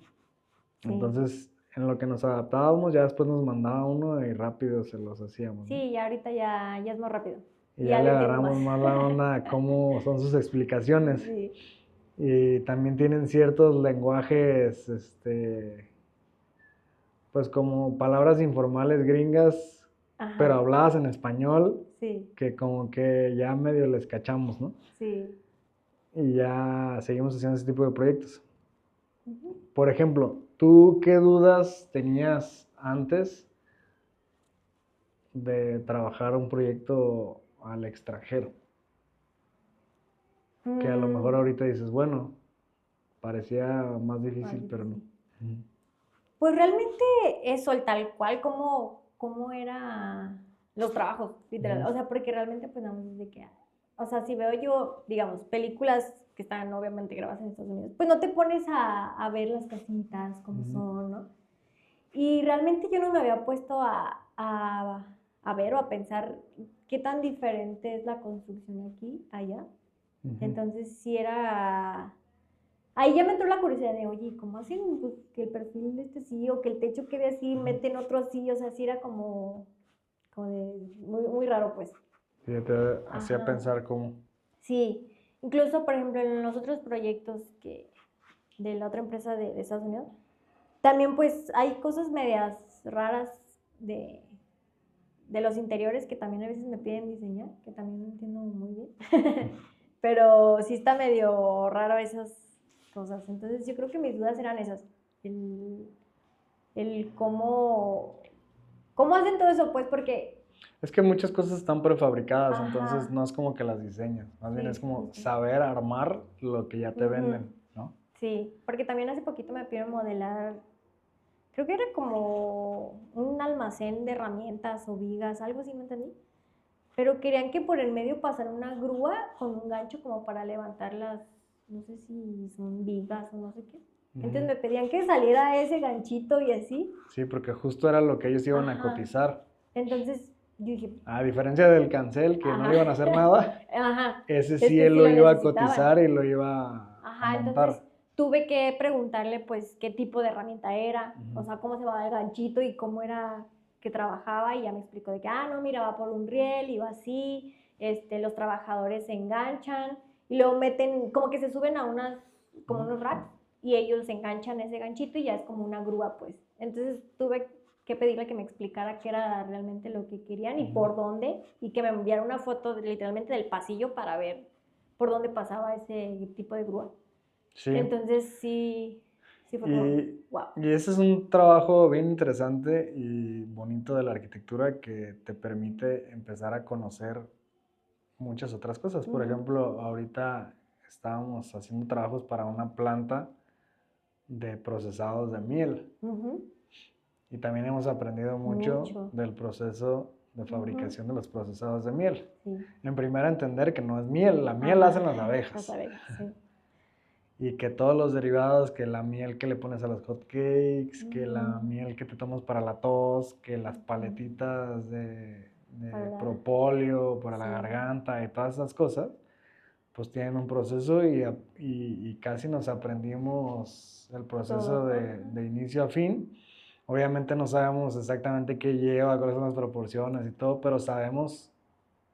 Entonces, en lo que nos adaptábamos, ya después nos mandaba uno y rápido se los hacíamos. Sí, y ahorita ya es más rápido. Y ya le agarramos más la onda a cómo son sus explicaciones. Sí. Y también tienen ciertos lenguajes, pues como palabras informales gringas, pero habladas en español, que como que ya medio les cachamos, ¿no? Sí. Y ya seguimos haciendo ese tipo de proyectos. Por ejemplo, ¿tú qué dudas tenías antes de trabajar un proyecto al extranjero? Que a lo mejor ahorita dices, bueno, parecía más difícil, pero no. Pues realmente eso, el tal cual como era los trabajos, literal. O sea, porque realmente pues nada más de que... O sea, si veo yo, digamos, películas que están obviamente grabadas en Estados Unidos, pues no te pones a ver las casitas, cómo son, ¿no? Y realmente yo no me había puesto a ver o a pensar qué tan diferente es la construcción aquí, allá. Entonces, sí era... Ahí ya me entró la curiosidad de, oye, ¿cómo hacen pues, que el perfil de sí, o que el techo quede así, meten otro así? O sea, sí era como de muy, muy raro, pues. Sí, te hacía pensar cómo. Sí, incluso, por ejemplo, en los otros proyectos de la otra empresa de Estados Unidos, también pues hay cosas medias raras de los interiores que también a veces me piden diseñar, que también no entiendo muy bien. Pero sí está medio raro esas cosas. Entonces yo creo que mis dudas eran esas. El cómo hacen todo eso, pues, porque... Es que muchas cosas están prefabricadas, entonces no es como que las diseñas. Más bien es como saber armar lo que ya te venden, ¿no? Sí, porque también hace poquito me pidieron modelar, creo que era como un almacén de herramientas o vigas, algo así, ¿no entendí? Pero querían que por el medio pasara una grúa con un gancho como para levantar las, no sé si son vigas o no sé qué. Entonces me pedían que saliera ese ganchito y así. Sí, porque justo era lo que ellos iban a Ajá. cotizar. Entonces yo dije, A diferencia del cancel, que no ajá, le iban a hacer nada, ajá, ese sí este él sí lo lo iba a necesitaban. cotizar y lo iba a Ajá, entonces montar. tuve que preguntarle pues qué tipo de herramienta era, o Ujú. sea, cómo se va el ganchito y cómo era que trabajaba y ya me explicó de que, no, mira, va por un riel y va así, los trabajadores se enganchan y luego meten, como que se suben a como unos racks y ellos enganchan ese ganchito y ya es como una grúa pues. Entonces tuve que pedirle que me explicara qué era realmente lo que querían y por dónde y que me enviara una foto literalmente del pasillo para ver por dónde pasaba ese tipo de grúa. Sí. Entonces sí fue como, wow. Y ese es un trabajo bien interesante y bonito de la arquitectura que te permite empezar a conocer muchas otras cosas. Por ejemplo, ahorita estábamos haciendo trabajos para una planta de procesados de miel. Y también hemos aprendido mucho del proceso de fabricación de los procesados de miel. Sí. En primera, entender que no es miel, la miel la hacen las abejas. Las abejas, sí. Y que todos los derivados, que la miel que le pones a los hot cakes, que la miel que te tomas para la tos, que las paletitas de propóleo para la garganta y todas esas cosas, pues tienen un proceso y casi nos aprendimos el proceso de inicio a fin. Obviamente no sabemos exactamente qué lleva, cuáles son las proporciones y todo, pero sabemos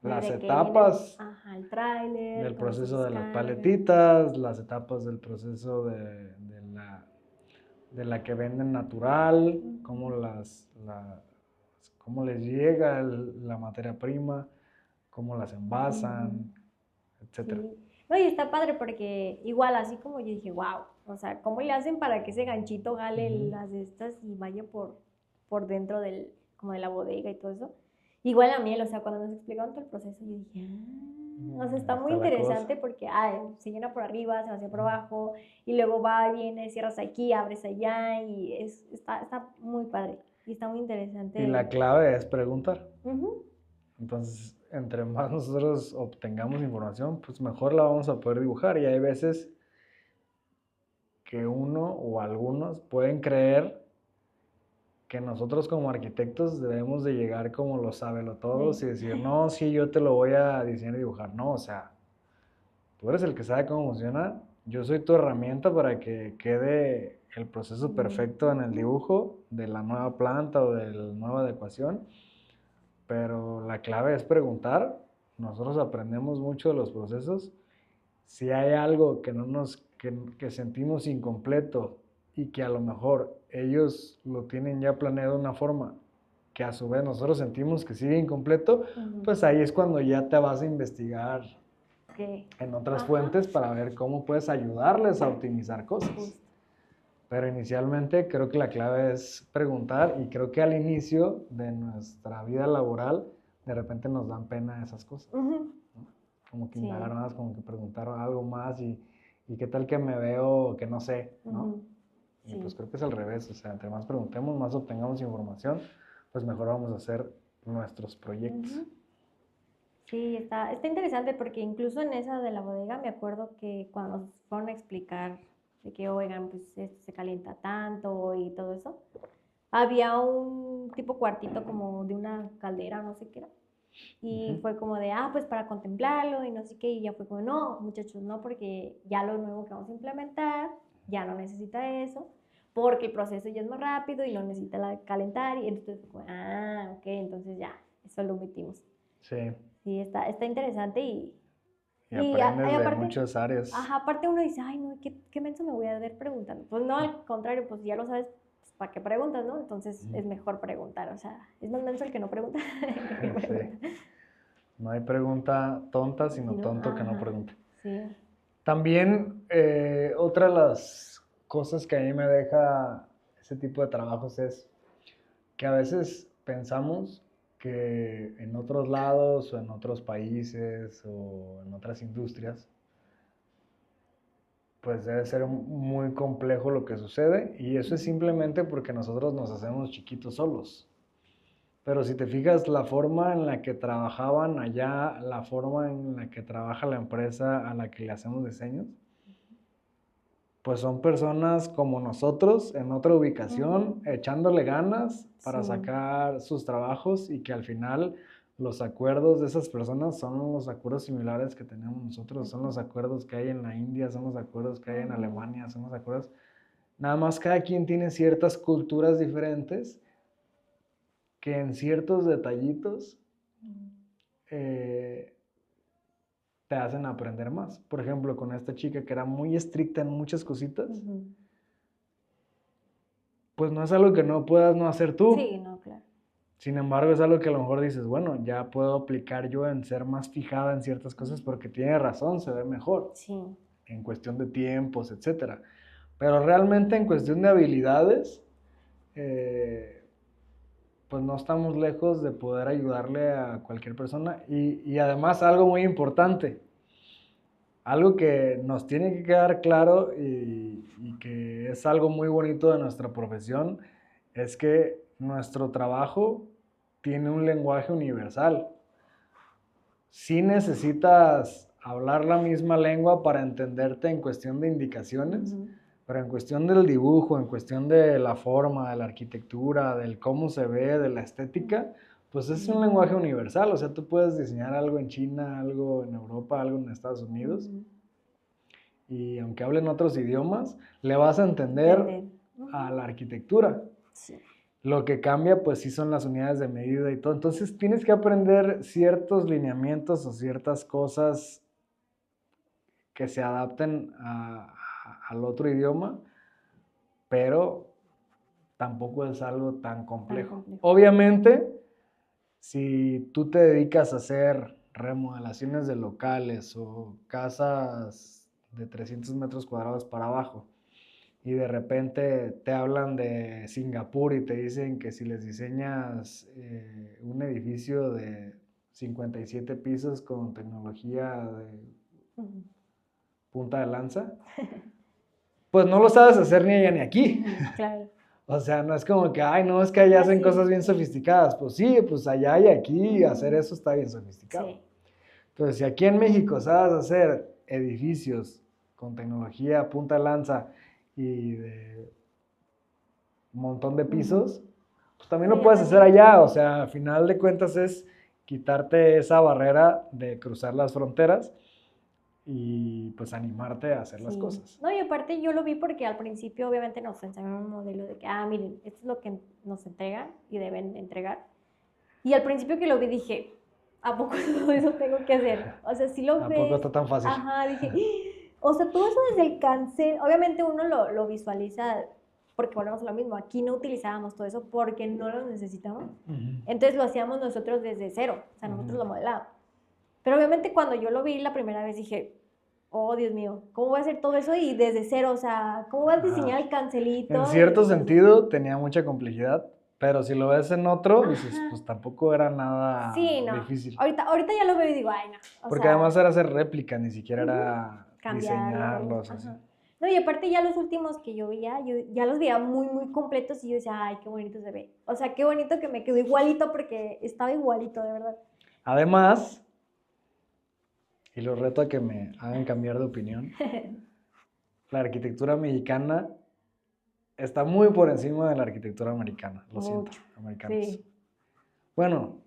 las etapas el tráiler, del proceso de las paletitas, las etapas del proceso de la que venden natural, cómo les llega la materia prima, cómo las envasan, etcétera. Sí. No, y está padre porque igual así como yo dije, wow, o sea, ¿cómo le hacen para que ese ganchito jale las de estas y vaya por dentro como de la bodega y todo eso? Igual la miel, o sea, cuando nos explicaban todo el proceso, yo dije, o sea, está muy interesante porque se llena por arriba, se vacía por abajo, y luego va, viene, cierras aquí, abres allá, y está muy padre, y está muy interesante. Y la clave es preguntar. Entonces, entre más nosotros obtengamos información, pues mejor la vamos a poder dibujar. Y hay veces que uno o algunos pueden creer que nosotros como arquitectos debemos de llegar como los sabelotodos y decir, no, sí, yo te lo voy a diseñar y dibujar. No, o sea, tú eres el que sabe cómo funciona. Yo soy tu herramienta para que quede el proceso perfecto en el dibujo de la nueva planta o de la nueva adecuación. Pero la clave es preguntar. Nosotros aprendemos mucho de los procesos. Si hay algo que sentimos incompleto y que a lo mejor ellos lo tienen ya planeado de una forma que a su vez nosotros sentimos que sigue incompleto, pues ahí es cuando ya te vas a investigar en otras fuentes para ver cómo puedes ayudarles a optimizar cosas. Pero inicialmente creo que la clave es preguntar y creo que al inicio de nuestra vida laboral de repente nos dan pena esas cosas. ¿No? Como que indagar más, como que preguntar algo más y qué tal que me veo que no sé, ¿no? Y pues creo que es al revés, o sea, entre más preguntemos, más obtengamos información, pues mejor vamos a hacer nuestros proyectos. Sí, está interesante porque incluso en esa de la bodega me acuerdo que cuando nos fueron a explicar de que, oigan, pues esto se calienta tanto y todo eso, había un tipo cuartito como de una caldera, no sé qué era. Y fue como de, pues para contemplarlo y no sé qué. Y ya fue como, no, muchachos, no, porque ya lo nuevo que vamos a implementar ya no necesita eso, porque el proceso ya es más rápido y no necesita calentar. Y entonces fue como, ok, entonces ya, eso lo omitimos. Sí. Sí, está interesante y aprendes de muchas áreas. Aparte uno dice, ay, no, ¿qué menso me voy a ver preguntando? Pues no, al contrario, pues ya lo sabes, pues, ¿para qué preguntas, no? Entonces es mejor preguntar, o sea, es más menso el que no pregunta. Sí. No hay pregunta tonta, sino tonto que no pregunta. Sí. También otra de las cosas que a mí me deja ese tipo de trabajos es que a veces pensamos que en otros lados o en otros países o en otras industrias, pues debe ser muy complejo lo que sucede y eso es simplemente porque nosotros nos hacemos chiquitos solos. Pero si te fijas, la forma en la que trabajaban allá, la forma en la que trabaja la empresa a la que le hacemos diseños, pues son personas como nosotros, en otra ubicación, echándole ganas para Sí. sacar sus trabajos y que al final los acuerdos de esas personas son los acuerdos similares que tenemos nosotros, son los acuerdos que hay en la India, son los acuerdos que hay en Alemania, son los acuerdos... Nada más cada quien tiene ciertas culturas diferentes que en ciertos detallitos eh, te hacen aprender más. Por ejemplo, con esta chica que era muy estricta en muchas cositas, pues no es algo que no puedas no hacer tú. Sí, no, claro. Sin embargo, es algo que a lo mejor dices, bueno, ya puedo aplicar yo en ser más fijada en ciertas cosas porque tiene razón, se ve mejor. Sí. En cuestión de tiempos, etcétera. Pero realmente en cuestión de habilidades, pues no estamos lejos de poder ayudarle a cualquier persona. Y además algo muy importante, algo que nos tiene que quedar claro y que es algo muy bonito de nuestra profesión, es que nuestro trabajo tiene un lenguaje universal. Sí necesitas hablar la misma lengua para entenderte en cuestión de indicaciones, pero en cuestión del dibujo, en cuestión de la forma, de la arquitectura, del cómo se ve, de la estética, pues es un lenguaje universal. O sea, tú puedes diseñar algo en China, algo en Europa, algo en Estados Unidos, y aunque hablen otros idiomas, le vas a entender a la arquitectura. Sí. Lo que cambia, pues sí son las unidades de medida y todo. Entonces tienes que aprender ciertos lineamientos o ciertas cosas que se adapten al otro idioma, pero tampoco es algo tan complejo. Obviamente, si tú te dedicas a hacer remodelaciones de locales o casas de 300 metros cuadrados para abajo, y de repente te hablan de Singapur y te dicen que si les diseñas un edificio de 57 pisos con tecnología de punta de lanza, pues no lo sabes hacer ni allá ni aquí. Claro. O sea, no es como que, ay, no, es que allá hacen cosas bien sofisticadas. Pues sí, pues allá y aquí hacer eso está bien sofisticado. Sí. Entonces, si aquí en México sabes hacer edificios con tecnología punta de lanza y de un montón de pisos, pues también lo puedes hacer allá. O sea, al final de cuentas es quitarte esa barrera de cruzar las fronteras y pues animarte a hacer las cosas. No, y aparte yo lo vi porque al principio obviamente nos enseñaron un modelo de que, miren, esto es lo que nos entregan y deben entregar. Y al principio que lo vi dije, ¿a poco todo eso tengo que hacer? O sea, sí lo ves. ¿A poco está tan fácil? Ajá, dije, o sea, todo eso desde el cancel, obviamente uno lo visualiza porque volvemos a lo mismo, aquí no utilizábamos todo eso porque no lo necesitamos. Entonces lo hacíamos nosotros desde cero, o sea, nosotros lo modelábamos. Pero obviamente cuando yo lo vi la primera vez dije, oh, Dios mío, ¿cómo voy a hacer todo eso y desde cero? O sea, ¿cómo vas a diseñar el cancelito? En cierto sentido tenía mucha complejidad, pero si lo ves en otro, dices, pues tampoco era nada difícil. Ahorita ya lo veo y digo, ay, no. Porque además era hacer réplica, ni siquiera era diseñarlos. Así. No, y aparte ya los últimos que yo ya los veía muy, muy completos y yo decía, ay, qué bonito se ve. O sea, qué bonito que me quedó igualito porque estaba igualito, de verdad. Además, y los reto a que me hagan cambiar de opinión, la arquitectura mexicana está muy por encima de la arquitectura americana. Lo siento, americanos. Sí. Bueno,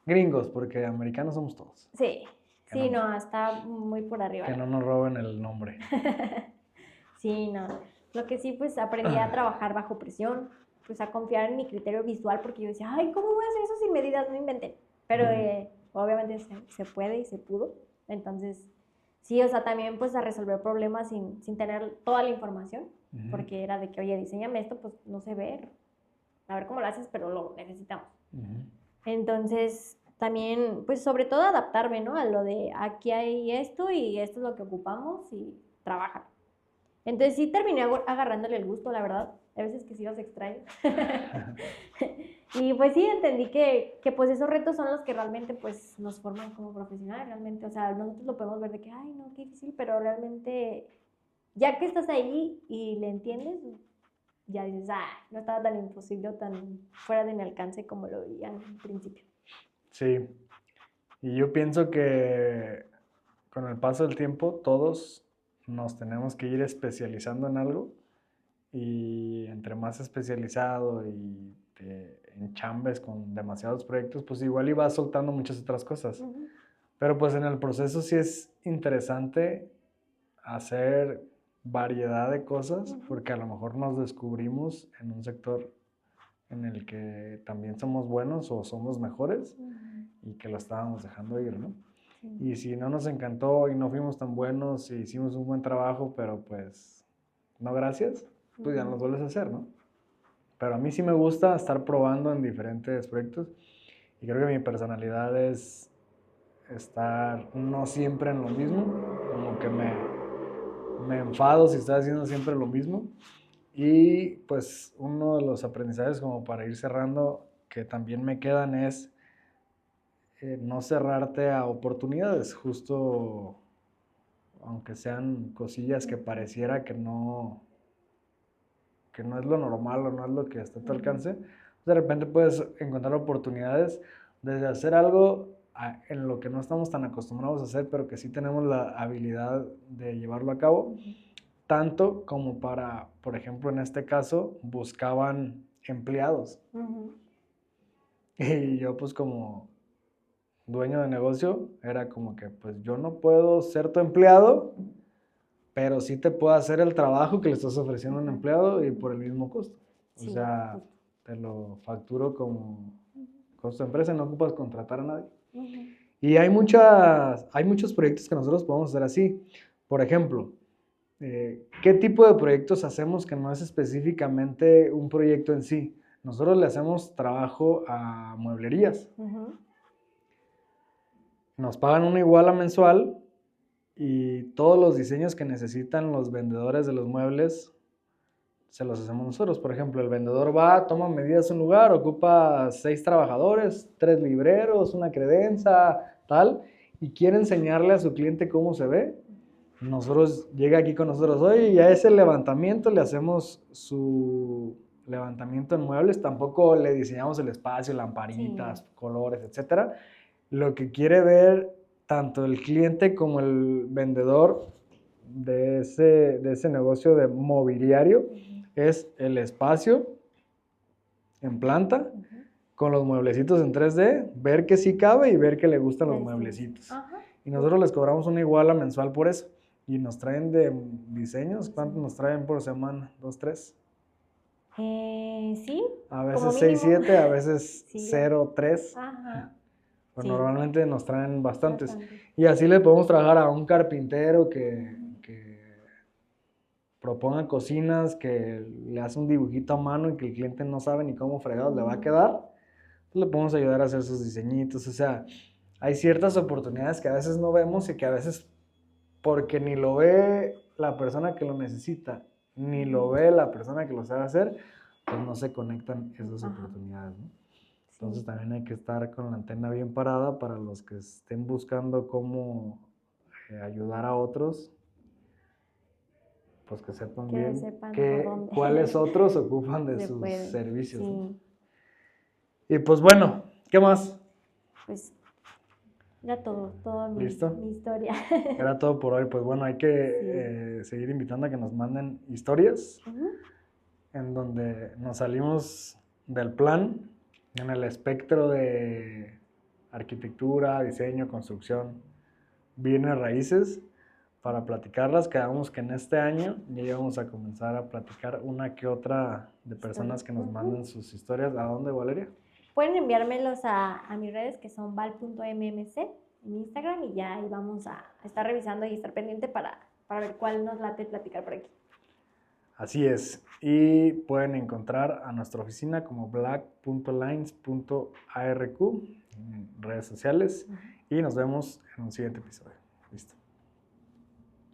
gringos, porque americanos somos todos. Sí, está muy por arriba. Que no nos roben el nombre. Sí, no. Lo que sí, pues aprendí a trabajar bajo presión, pues a confiar en mi criterio visual, porque yo decía, ay, ¿cómo voy a hacer eso sin medidas? No inventé. Pero obviamente se puede y se pudo. Entonces, sí, o sea, también pues a resolver problemas sin tener toda la información, porque era de que, oye, diseñame esto, pues no sé ver. A ver cómo lo haces, pero lo necesitamos. Entonces, también, pues sobre todo adaptarme, ¿no? A lo de aquí hay esto y esto es lo que ocupamos y trabajar. Entonces sí terminé agarrándole el gusto, la verdad. A veces que sí los extraño. Y pues sí entendí que pues esos retos son los que realmente pues nos forman como profesionales, realmente. O sea, nosotros lo podemos ver de que, ay, no, qué difícil, pero realmente ya que estás ahí y le entiendes, ya dices, no estaba tan imposible o tan fuera de mi alcance como lo veía al principio. Sí, y yo pienso que con el paso del tiempo todos nos tenemos que ir especializando en algo y entre más especializado y te enchambes con demasiados proyectos, pues igual ibas soltando muchas otras cosas. Pero pues en el proceso sí es interesante hacer variedad de cosas porque a lo mejor nos descubrimos en un sector en el que también somos buenos o somos mejores y que lo estábamos dejando ir, ¿no? Y si no nos encantó y no fuimos tan buenos y hicimos un buen trabajo, pero pues no gracias, pues ya nos vuelves a hacer, ¿no? Pero a mí sí me gusta estar probando en diferentes proyectos y creo que mi personalidad es estar no siempre en lo mismo, como que me enfado si estoy haciendo siempre lo mismo. Y pues uno de los aprendizajes como para ir cerrando que también me quedan es no cerrarte a oportunidades, justo aunque sean cosillas que pareciera que no es lo normal o no es lo que está a tu alcance, de repente puedes encontrar oportunidades desde hacer algo en lo que no estamos tan acostumbrados a hacer, pero que sí tenemos la habilidad de llevarlo a cabo, tanto como para, por ejemplo, en este caso, buscaban empleados. Y yo pues como dueño de negocio, era como que pues yo no puedo ser tu empleado, pero sí te puedo hacer el trabajo que le estás ofreciendo a un empleado y por el mismo costo. O sea, te lo facturo como costo de empresa, no ocupas contratar a nadie. Y hay muchos proyectos que nosotros podemos hacer así. Por ejemplo, ¿qué tipo de proyectos hacemos que no es específicamente un proyecto en sí? Nosotros le hacemos trabajo a mueblerías. Nos pagan una iguala mensual y todos los diseños que necesitan los vendedores de los muebles se los hacemos nosotros. Por ejemplo, el vendedor va, toma medidas en un lugar, ocupa 6 trabajadores, 3 libreros, una credenza, tal, y quiere enseñarle a su cliente cómo se ve. Nosotros, llega aquí con nosotros, oye, y a ese levantamiento le hacemos su levantamiento en muebles, tampoco le diseñamos el espacio, lamparitas, colores, etcétera. Lo que quiere ver tanto el cliente como el vendedor de ese negocio de mobiliario es el espacio en planta con los mueblecitos en 3D, ver que sí cabe y ver que le gustan los mueblecitos. Y nosotros les cobramos una iguala mensual por eso. Y nos traen de diseños, ¿cuántos nos traen por semana? ¿2, 3? Sí. A veces 6, 7, a veces 0, 3. Pero normalmente nos traen bastantes. Y así le podemos trabajar a un carpintero que proponga cocinas, que le hace un dibujito a mano y que el cliente no sabe ni cómo fregados le va a quedar. Pues le podemos ayudar a hacer sus diseñitos. O sea, hay ciertas oportunidades que a veces no vemos y que a veces, porque ni lo ve la persona que lo necesita, ni lo ve la persona que lo sabe hacer, pues no se conectan esas oportunidades, ¿no? Entonces también hay que estar con la antena bien parada para los que estén buscando cómo ayudar a otros, pues que sepan bien cuáles otros ocupan de sus servicios. ¿No? Y pues bueno, ¿qué más? Pues era toda mi historia. Era todo por hoy. Pues bueno, hay que seguir invitando a que nos manden historias en donde nos salimos del plan, en el espectro de arquitectura, diseño, construcción, bienes raíces, para platicarlas. Quedamos que en este año ya íbamos a comenzar a platicar una que otra de personas que nos manden sus historias. ¿A dónde, Valeria? Pueden enviármelos a mis redes, que son val.mmc en Instagram, y ya ahí vamos a estar revisando y estar pendiente para ver cuál nos late platicar por aquí. Así es. Y pueden encontrar a nuestra oficina como black.lines.arq en redes sociales. Y nos vemos en un siguiente episodio. Listo.